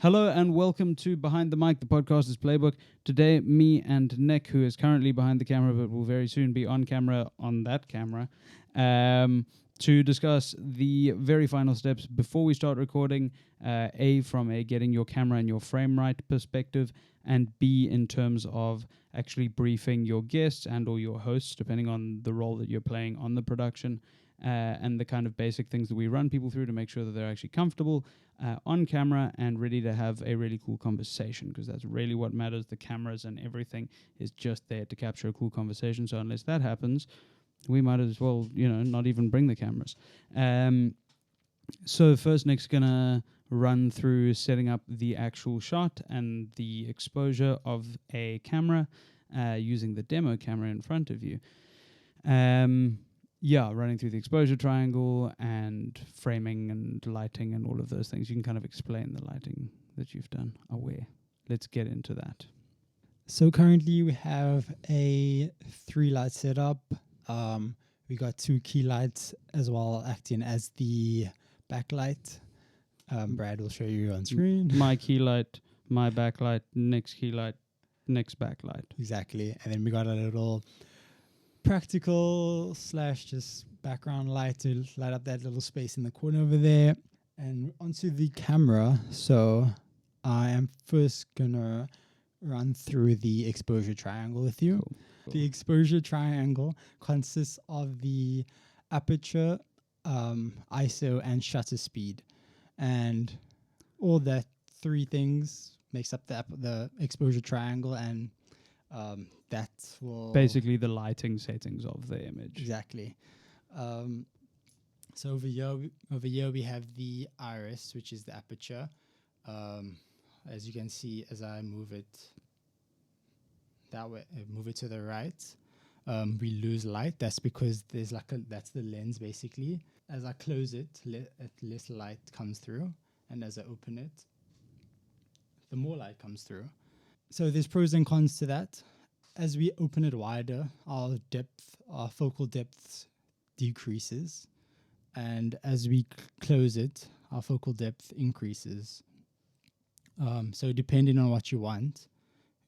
Hello and welcome to Behind the Mic. The podcast is Playbook. Today, me and Nick, who is currently behind the camera but will very soon be on camera on that camera, to discuss the very final steps before we start recording, from a getting your camera and your frame right perspective, and B, in terms of actually briefing your guests and or your hosts, depending on the role that you're playing on the production, and the kind of basic things that we run people through to make sure that they're actually comfortable on camera and ready to have a really cool conversation, because that's really what matters. The cameras and everything is just there to capture a cool conversation. So unless that happens, we might as well, not even bring the cameras. So first, Nick's going to run through setting up the actual shot and the exposure of a camera using the demo camera in front of you. Running through the exposure triangle and framing and lighting and all of those things. You can kind of explain the lighting that you've done aware. Let's get into that. So currently we have a 3-light setup. We got 2 key lights as well acting as the backlight. Brad will show you on screen. My key light, my backlight, Nick's key light, Nick's backlight. Exactly. And then we got a little practical / just background light to light up that little space in the corner over there. And onto the camera. So I am first gonna run through the exposure triangle with you. Cool. The exposure triangle consists of the aperture, ISO, and shutter speed, and all that 3 things makes up the exposure triangle, and that will basically the lighting settings of the image. Exactly. So over here we have the iris, which is the aperture. As you can see, as I move it that way, move it to the right, we lose light. That's because there's that's the lens basically. As I close it, less light comes through, and as I open it, the more light comes through. So there's pros and cons to that. As we open it wider, our focal depth decreases, and as we close it, our focal depth increases. So depending on what you want,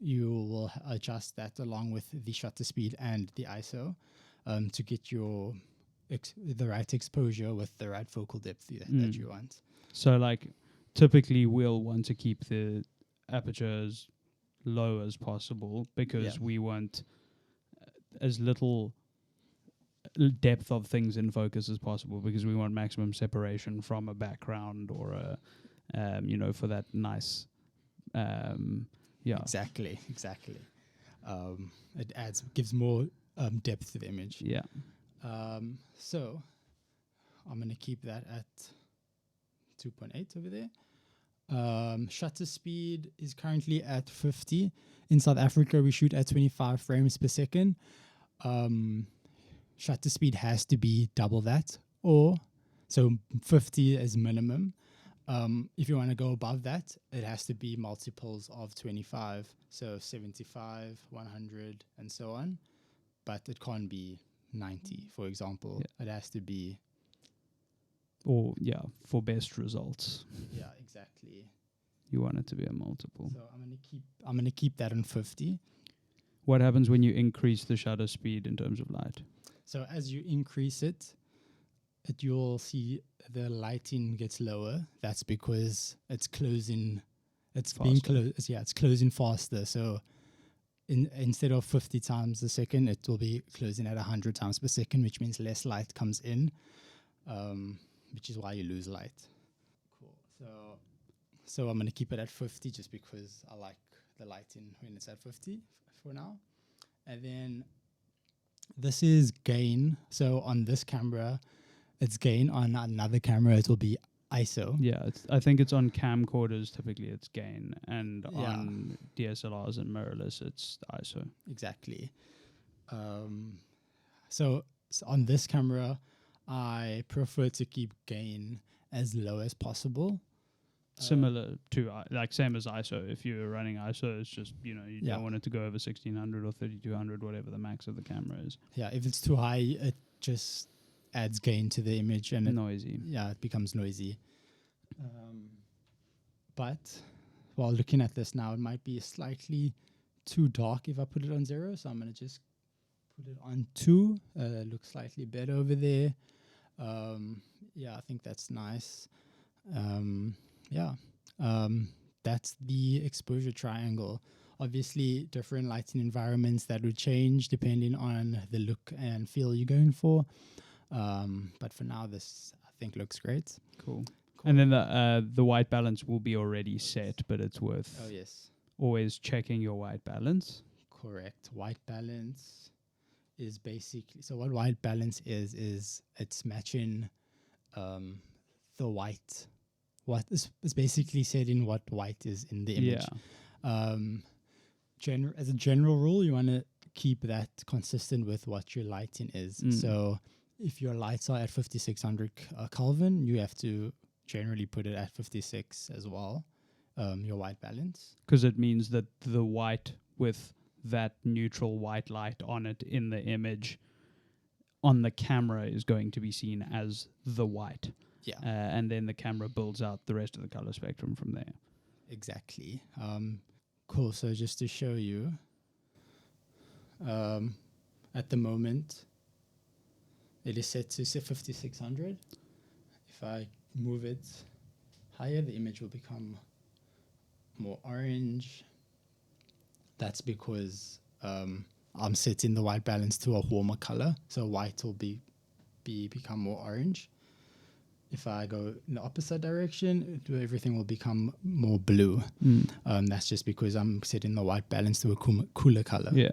you will adjust that along with the shutter speed and the ISO to get your the right exposure with the right focal depth that you want. So typically we'll want to keep the aperture as low as possible because we want as little depth of things in focus as possible, because we want maximum separation from a background or for that nice Exactly. It gives more depth to the image. So I'm going to keep that at 2.8 over there. Shutter speed is currently at 50. In South Africa, we shoot at 25 frames per second. Shutter speed has to be double that, so 50 is minimum. If you want to go above that, it has to be multiples of 25, so 75, 100, and so on. But it can't be 90, for example. It has to be... for best results. Yeah, exactly. You want it to be a multiple. So I'm gonna keep that on 50. What happens when you increase the shutter speed in terms of light? So as you increase it, you'll see the lighting gets lower. That's because it's closing. It's faster. Being closed. It's closing faster. So instead of 50 times a second, it will be closing at 100 times per second, which means less light comes in. Which is why you lose light. Cool. So I'm going to keep it at 50 just because I like the lighting when it's at 50 for now. And then this is gain. So on this camera, it's gain. On another camera, it will be ISO. Yeah, I think it's on camcorders, typically it's gain. And on DSLRs and mirrorless, it's ISO. Exactly. So on this camera, I prefer to keep gain as low as possible. Similar to, same as ISO. If you're running ISO, it's just, you don't want it to go over 1600 or 3200, whatever the max of the camera is. Yeah, if it's too high, it just adds gain to the image and noisy. It becomes noisy. But while looking at this now, it might be slightly too dark if I put it on 0. So I'm going to just put it on 2. Looks slightly better over there. Yeah, I think that's nice. That's the exposure triangle. Obviously, different lighting environments that would change depending on the look and feel you're going for. But for now, this I think looks great. Cool. And then the white balance will be already set, but it's worth always checking your white balance. Correct. White balance is basically, so what white balance is it's matching the white. What is basically said in what white is in the image. As a general rule, you want to keep that consistent with what your lighting is. So if your lights are at 5600 Kelvin, you have to generally put it at 56 as well, your white balance. Because it means that the white with that neutral white light on it in the image on the camera is going to be seen as the white. Yeah. And then the camera builds out the rest of the color spectrum from there. Exactly. Cool. So just to show you, at the moment, it is set to 5600. If I move it higher, the image will become more orange. That's because I'm setting the white balance to a warmer color, so white will become more orange. If I go in the opposite direction, everything will become more blue. That's just because I'm setting the white balance to a cooler color. Yeah.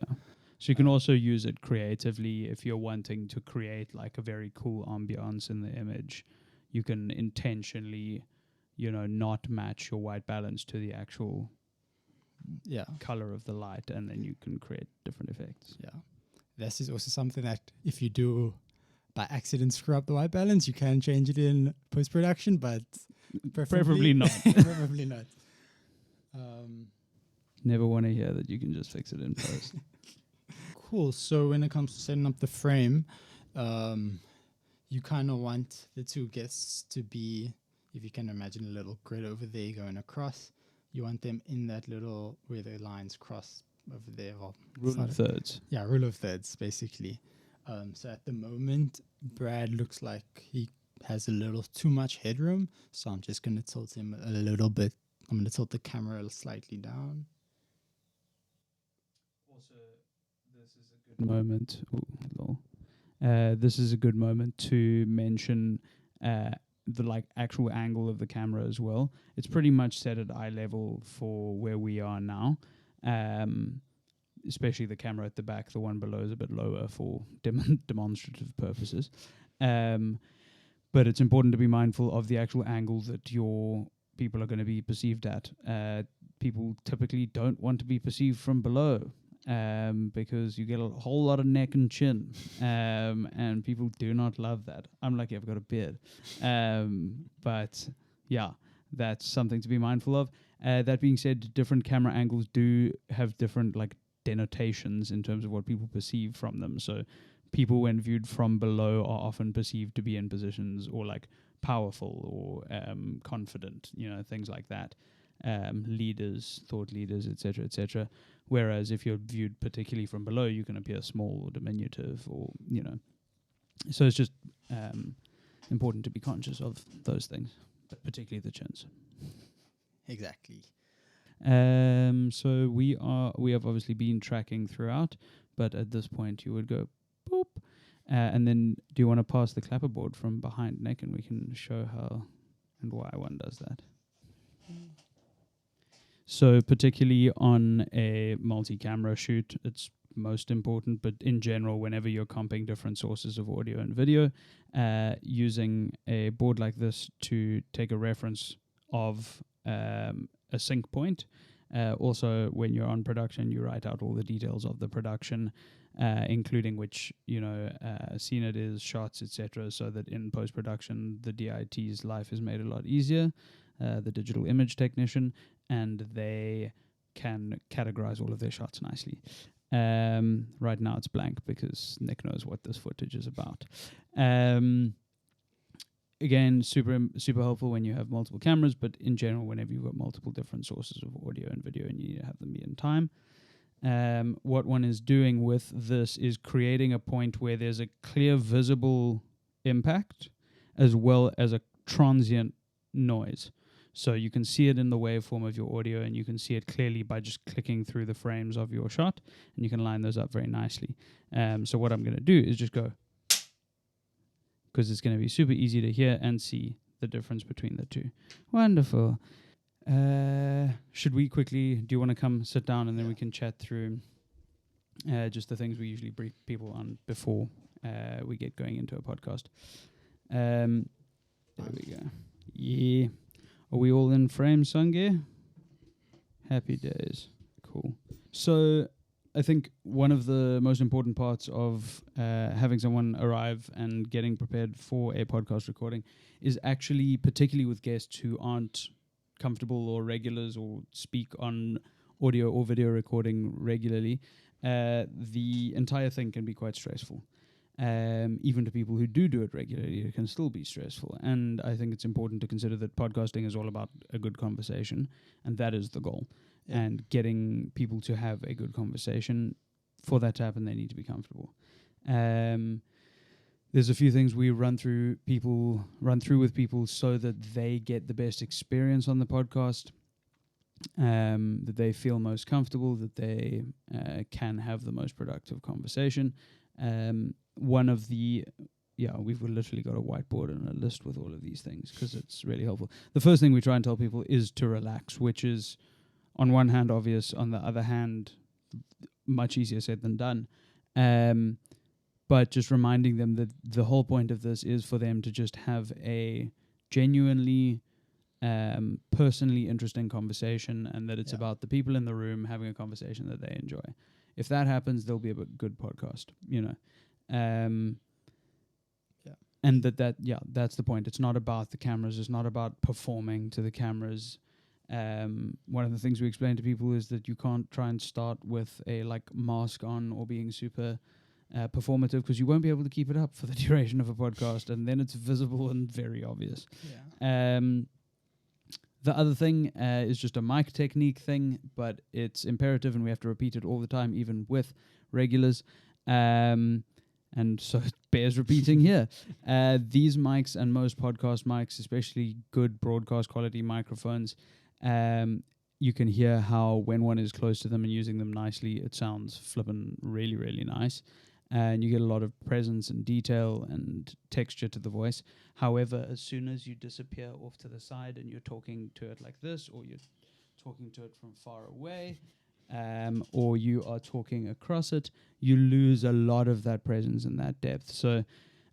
So you can also use it creatively if you're wanting to create like a very cool ambiance in the image. You can intentionally, not match your white balance to the actual color of the light, and then you can create different effects. Yeah. This is also something that if you do by accident screw up the white balance, you can change it in post-production, but preferably not. Preferably not. Never want to hear that you can just fix it in post. Cool. So when it comes to setting up the frame, you kind of want the two guests to be, if you can imagine a little grid over there going across, you want them in that little, where the lines cross over there. Rule of thirds. Yeah, rule of thirds, basically. So at the moment, Brad looks like he has a little too much headroom. So I'm just going to tilt him a little bit. I'm going to tilt the camera slightly down. Also, this is a good moment. This is a good moment to mention the actual angle of the camera as well. It's pretty much set at eye level for where we are now. Especially the camera at the back. The one below is a bit lower for demonstrative purposes. But it's important to be mindful of the actual angle that your people are going to be perceived at. People typically don't want to be perceived from below because you get a whole lot of neck and chin. And people do not love that. I'm lucky I've got a beard. But yeah, that's something to be mindful of. That being said, different camera angles do have different denotations in terms of what people perceive from them. So people, when viewed from below, are often perceived to be in positions or powerful or confident, things like that. Leaders, thought leaders, etc., etc. Whereas if you're viewed particularly from below, you can appear small or diminutive, or So it's just important to be conscious of those things, but particularly the chins. Exactly. So we have obviously been tracking throughout, but at this point you would go boop, and then do you want to pass the clapperboard from behind Nick, and we can show how and why one does that. So particularly on a multi-camera shoot, it's most important, but in general, whenever you're comping different sources of audio and video, using a board like this to take a reference of a sync point. Also, when you're on production, you write out all the details of the production, including which scene it is, shots, etc., so that in post-production the DIT's life is made a lot easier, the digital image technician, and they can categorize all of their shots nicely. Right now it's blank because Nick knows what this footage is about. again, super helpful when you have multiple cameras, but in general, whenever you've got multiple different sources of audio and video and you need to have them be in time. What one is doing with this is creating a point where there's a clear visible impact as well as a transient noise. So you can see it in the waveform of your audio, and you can see it clearly by just clicking through the frames of your shot, and you can line those up very nicely. So what I'm going to do is just go, because it's going to be super easy to hear and see the difference between the two. Wonderful. Should we quickly, do you want to come sit down and then we can chat through just the things we usually brief people on before we get going into a podcast? There we go. Yeah. Are we all in frame, Sange? Happy days. Cool. So I think one of the most important parts of having someone arrive and getting prepared for a podcast recording is actually, particularly with guests who aren't comfortable or regulars or speak on audio or video recording regularly, the entire thing can be quite stressful. Even to people who do it regularly, it can still be stressful. And I think it's important to consider that podcasting is all about a good conversation, and that is the goal. Yeah. And getting people to have a good conversation, for that to happen, they need to be comfortable. There's a few things we run through with people so that they get the best experience on the podcast, that they feel most comfortable, that they can have the most productive conversation. One of the, we've literally got a whiteboard and a list with all of these things because it's really helpful. The first thing we try and tell people is to relax, which is on one hand obvious, on the other hand much easier said than done. But just reminding them that the whole point of this is for them to just have a genuinely personally interesting conversation, and that it's about the people in the room having a conversation that they enjoy. If that happens, there'll be a good podcast, and that's the point. It's not about the cameras. It's not about performing to the cameras. One of the things we explain to people is that you can't try and start with a mask on or being super performative, because you won't be able to keep it up for the duration of a podcast, and then it's visible and very obvious. The other thing is just a mic technique thing, but it's imperative and we have to repeat it all the time, even with regulars. And so it bears repeating here. These mics and most podcast mics, especially good broadcast quality microphones, you can hear how when one is close to them and using them nicely, it sounds flippin' really, really nice. And you get a lot of presence and detail and texture to the voice. However, as soon as you disappear off to the side and you're talking to it like this, or you're talking to it from far away, or you are talking across it, you lose a lot of that presence and that depth. So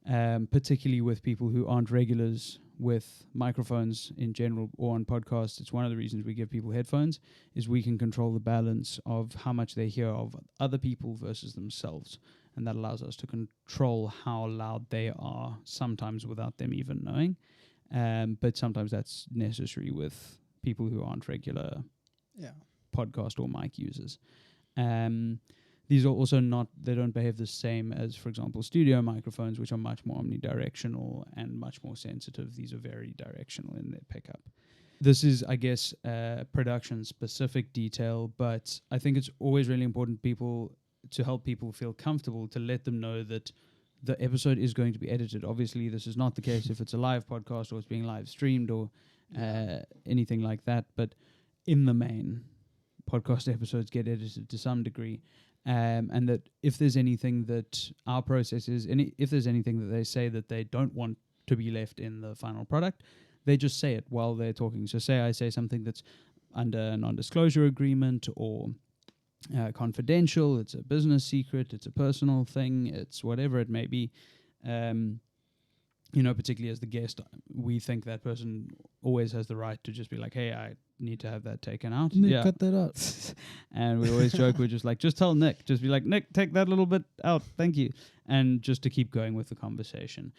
particularly with people who aren't regulars with microphones in general or on podcasts, it's one of the reasons we give people headphones, is we can control the balance of how much they hear of other people versus themselves. And that allows us to control how loud they are, sometimes without them even knowing. But sometimes that's necessary with people who aren't regular podcast or mic users. These are also they don't behave the same as, for example, studio microphones, which are much more omnidirectional and much more sensitive. These are very directional in their pickup. This is, I guess, production-specific detail, but I think it's always really important to help people feel comfortable, to let them know that the episode is going to be edited. Obviously, this is not the case if it's a live podcast or it's being live streamed or anything like that. But in the main, podcast episodes get edited to some degree. And that if there's anything that our process is, if there's anything that they say that they don't want to be left in the final product, they just say it while they're talking. So say I say something that's under a non-disclosure agreement or confidential, it's a business secret, it's a personal thing, it's whatever it may be. Particularly as the guest, we think that person always has the right to just be like, hey, I need to have that taken out. Nick, cut that out. And we always joke, we're just like, just tell Nick. Just be like, Nick, take that little bit out. Thank you. And just to keep going with the conversation.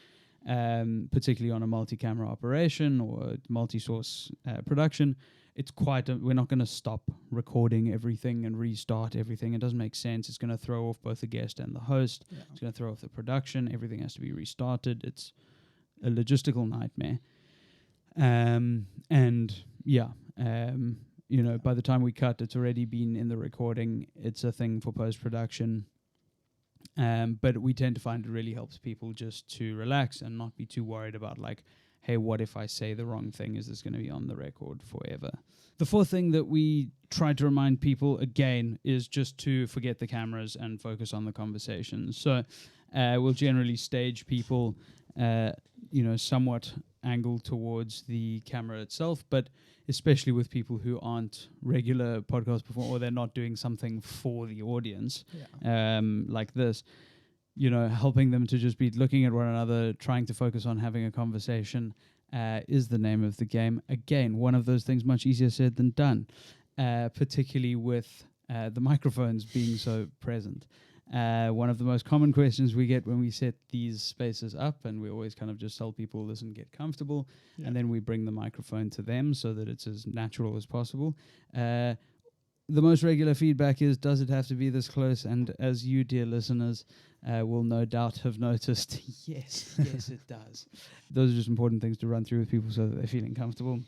Particularly on a multi-camera operation or multi-source production, it's we're not going to stop recording everything and restart everything. It doesn't make sense. It's going to throw off both the guest and the host. Yeah. It's going to throw off the production. Everything has to be restarted. It's a logistical nightmare. And yeah, by the time we cut, it's already been in the recording. It's a thing for post-production. But we tend to find it really helps people just to relax and not be too worried about like, hey, what if I say the wrong thing? Is this going to be on the record forever? The fourth thing that we try to remind people again is just to forget the cameras and focus on the conversation. So we'll generally stage people, somewhat angled towards the camera itself, but especially with people who aren't regular podcast performers or they're not doing something for the audience, like this, helping them to just be looking at one another, trying to focus on having a conversation is the name of the game. Again, one of those things much easier said than done, particularly with the microphones being so present. One of the most common questions we get when we set these spaces up, and we always kind of just tell people, listen, get comfortable, and then we bring the microphone to them so that it's as natural as possible. The most regular feedback is, does it have to be this close? And as you, dear listeners, will no doubt have noticed, yes, it does. Those are just important things to run through with people so that they're feeling comfortable.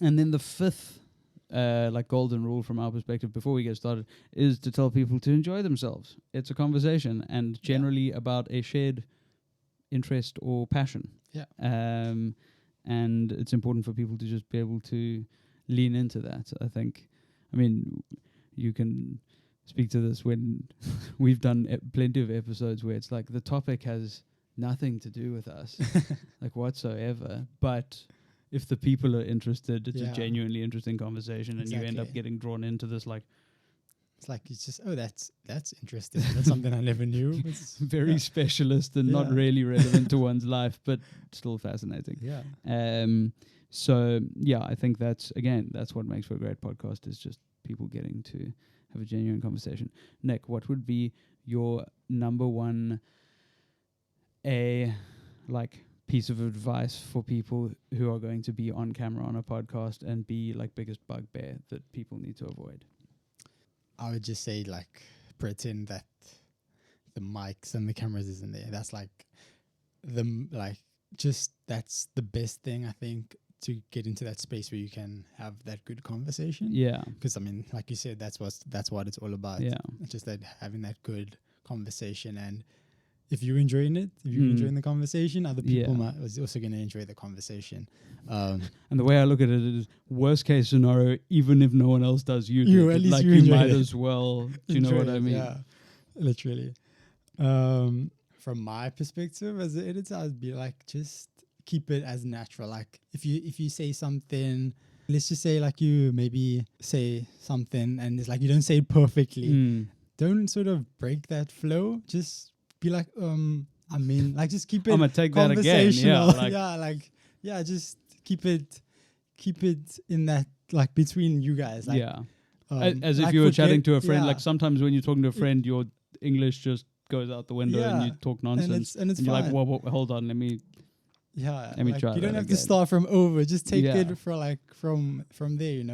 And then the fifth golden rule from our perspective before we get started is to tell people to enjoy themselves. It's a conversation and generally about a shared interest or passion. And it's important for people to just be able to lean into that. You can speak to this when we've done plenty of episodes where it's like the topic has nothing to do with us like whatsoever, but if the people are interested, it's a genuinely interesting conversation, and you end up getting drawn into this. Like, it's like it's just that's interesting. That's something I never knew. It's very specialist and not really relevant to one's life, but still fascinating. I think that's what makes for a great podcast, is just people getting to have a genuine conversation. Nick, what would be your number one piece of advice for people who are going to be on camera on a podcast and be biggest bugbear that people need to avoid? I would just say pretend that the mics and the cameras isn't there. That's that's the best thing, I think, to get into that space where you can have that good conversation. Because like you said, that's what it's all about. It's just that having that good conversation, and if you're enjoying it, if you're enjoying the conversation, other people are also going to enjoy the conversation. And the way I look at it is, worst case scenario, even if no one else does, you do. At least you might as well. Do you know what I mean? Yeah, literally. From my perspective as an editor, I'd be just keep it as natural. Like if you say something, let's just say you maybe say something and it's you don't say it perfectly. Don't sort of break that flow. Just be just keep it. I'm gonna take that again. Just keep it in that between you guys. As if you were chatting to a friend. Sometimes when you're talking to a friend, your English just goes out the window and you talk nonsense. And it's you're fine. whoa, hold on, let me try. You don't have to start from over. Just take it for from there.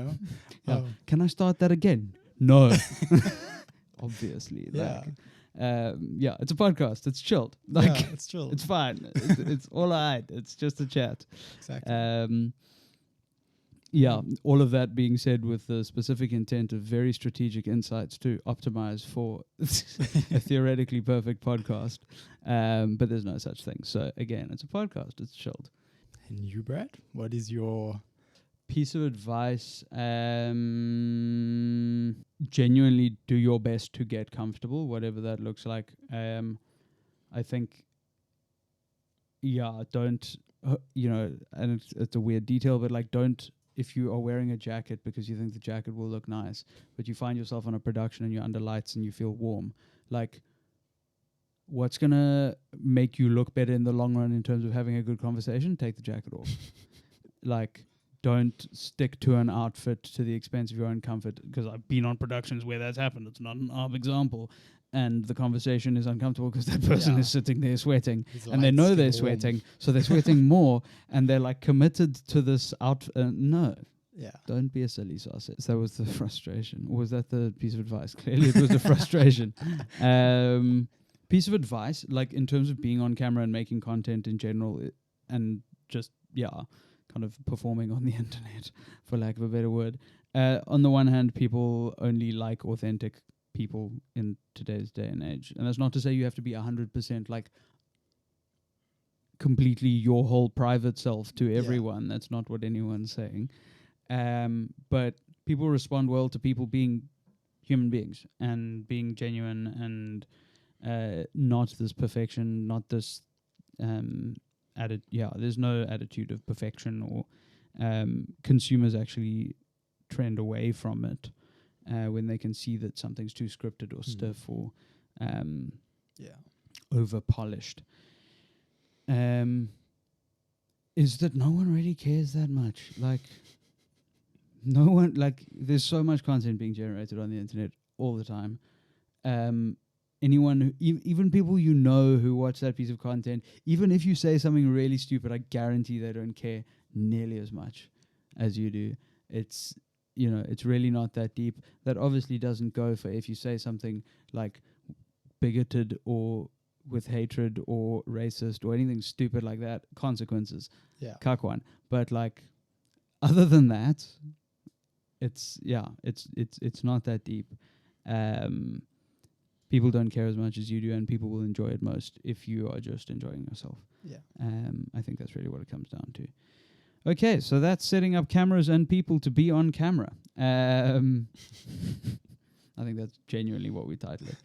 Can I start that again? No. Obviously. It's a podcast. It's chilled. It's chilled. It's fine. it's all right. It's just a chat. Exactly. All of that being said with the specific intent of very strategic insights to optimize for a theoretically perfect podcast. But there's no such thing. So again, it's a podcast. It's chilled. And you, Brad, what is your piece of advice? Genuinely do your best to get comfortable, whatever that looks like. I think, don't, and it's a weird detail, but don't, if you are wearing a jacket because you think the jacket will look nice, but you find yourself on a production and you're under lights and you feel warm, what's going to make you look better in the long run in terms of having a good conversation? Take the jacket off. Don't stick to an outfit to the expense of your own comfort, because I've been on productions where that's happened. It's not an arm example. And the conversation is uncomfortable because that person is sitting there sweating. And they know they're sweating, so they're sweating more. And they're committed to this outfit. No. Yeah. Don't be a silly sausage. So that was the frustration. Or was that the piece of advice? Clearly it was the frustration. Piece of advice, in terms of being on camera and making content in general, and just kind of performing on the internet, for lack of a better word. On the one hand, people only like authentic people in today's day and age, and that's not to say you have to be 100% like completely your whole private self to everyone. That's not what anyone's saying. But people respond well to people being human beings and being genuine and not this perfection, not this there's no attitude of perfection, or consumers actually trend away from it when they can see that something's too scripted or stiff or over polished. Is that no one really cares that much. Like, no one, like, there's so much content being generated on the internet all the time. Anyone, even people who watch that piece of content, even if you say something really stupid, I guarantee they don't care nearly as much as you do. It's, it's really not that deep. That obviously doesn't go for if you say something like bigoted or with hatred or racist or anything stupid like that, consequences. Cuck one. But like, other than that, it's not that deep. People don't care as much as you do, and people will enjoy it most if you are just enjoying yourself. I think that's really what it comes down to. Okay, so that's setting up cameras and people to be on camera. I think that's genuinely what we titled it.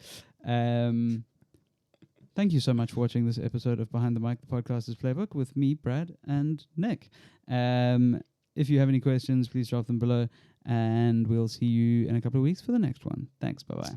Thank you so much for watching this episode of Behind the Mic, the podcast is Playbook, with me, Brad, and Nick. If you have any questions, please drop them below, and we'll see you in a couple of weeks for the next one. Thanks, bye-bye.